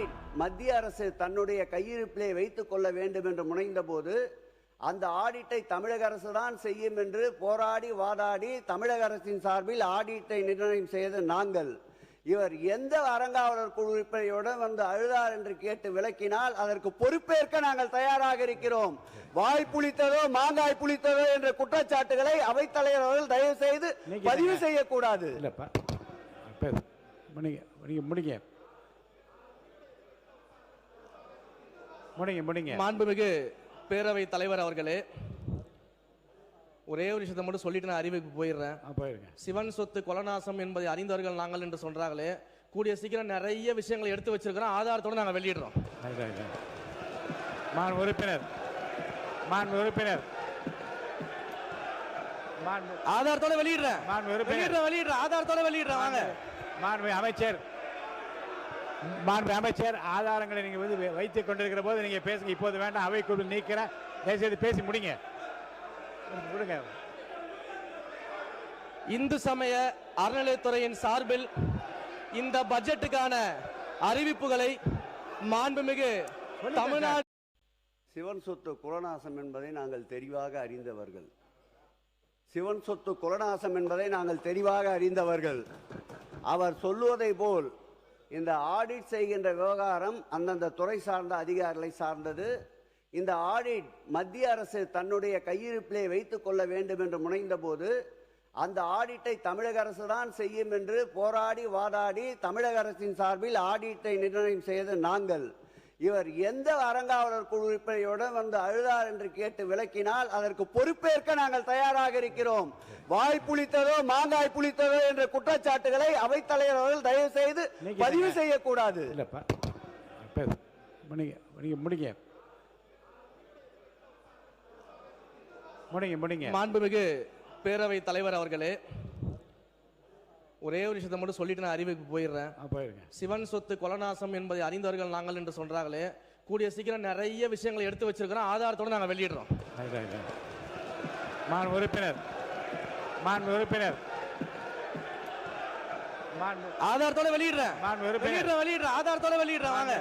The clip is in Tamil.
ஆடிட் மத்திய அரசு தன்னுடைய கையிருப்பிலே வைத்துக் கொள்ள வேண்டும் என்று முனைந்த போது அந்த ஆடிட்டை தமிழக அரசு தான் செய்யும் என்று போராடி வாதாடி தமிழக அரசின் சார்பில் ஆடிட்டை நிர்ணயம் செய்து நாங்கள். இவர் எந்த அறங்காவலர் குழு உறுப்பினருடன் வந்து அழுதார் என்று கேட்டு விளக்கினால் அதற்கு பொறுப்பேற்க நாங்கள் தயாராக இருக்கிறோம். வாய் புளித்ததோ மாங்காய் புளித்ததோ என்ற குற்றச்சாட்டுகளை அவைத்தலைவர் அவர்கள் தயவு செய்து பதிவு செய்யக்கூடாது. மாண்புமிகு பேரவை தலைவர் அவர்களே, ஒரே ஒரு விஷயத்தை மட்டும் சொல்லிட்டு நான் அறிவிப்பு போயிடுறேன். சிவன் சொத்து கொலநாசம் என்பதை அறிந்தவர்கள் நாங்கள் என்று சொல்றாங்களே, கூடிய சீக்கிரம் நிறைய விஷயங்களை எடுத்து வச்சிருக்கிறோம், ஆதாரத்தோடு நாங்கள் வெளியிடுறோம். ஆதாரத்தோட வெளியிடுறேன். ஆதாரத்தோட வெளியிடுறேன். வாங்க அமைச்சர், ஆதாரங்களை நீங்க வைத்துக் கொண்டிருக்கிற போது நீங்க பேசுங்க. இப்போது வேண்டாம், அவை குழு நீக்கிற தயவுசெய்து பேசி முடிங்க. இந்து சமய அறநிலையத்துறையின் சார்பில் இந்த பட்ஜெட்டுக்கான அறிவிப்புகளை மாண்புமிகு தமிழ்நாடு சிவன் சொத்து குலநாசம் என்பதை நாங்கள் தெளிவாக அறிந்தவர்கள். சிவன் சொத்து குலநாசம் என்பதை நாங்கள் தெளிவாக அறிந்தவர்கள். அவர் சொல்லுவதை போல் இந்த ஆடிட் செய்கின்ற விவகாரம் அந்தந்த துறை சார்ந்த அதிகாரிகளை சார்ந்தது. இந்த ஆடிட் மத்திய அரசு தன்னுடைய கையிருப்பிலே வைத்துக் கொள்ள வேண்டும் என்று முனைந்த போது அந்த ஆடிட்டை தமிழக அரசு தான் செய்யும் என்று போராடி வாதாடி தமிழக அரசின் சார்பில் ஆடிட்டை நிர்ணயம் செய்து நாங்கள். இவர் எந்த அறங்காவலர் குழு உறுப்பினருடன் வந்து அழுதார் என்று கேட்டு விளக்கினால் அதற்கு பொறுப்பேற்க நாங்கள் தயாராக இருக்கிறோம். வாய் புளித்ததோ மாங்காய் புளித்ததோ என்ற குற்றச்சாட்டுகளை அவைத்தலைவர் அவர்கள் தயவு செய்து பதிவு செய்யக்கூடாது. மாண்புமிகு பேரவை தலைவர் அவர்களே, ஒரே ஒரு விஷயத்தை மட்டும் சொல்லிட்டு நான் அறிவிப்பு போயிடுறேன். சிவன் சொத்து கொலநாசம் என்பதை அறிந்தவர்கள் நாங்கள் என்று சொல்றாங்களே, கூடிய சீக்கிரம் நிறைய விஷயங்களை எடுத்து வச்சிருக்கிறோம், ஆதாரத்தோடு நாங்கள் வெளியிடுறோம். ஆதாரத்தோட வெளியிடுறேன். ஆதாரத்தோட வெளியிடுறேன். வாங்க.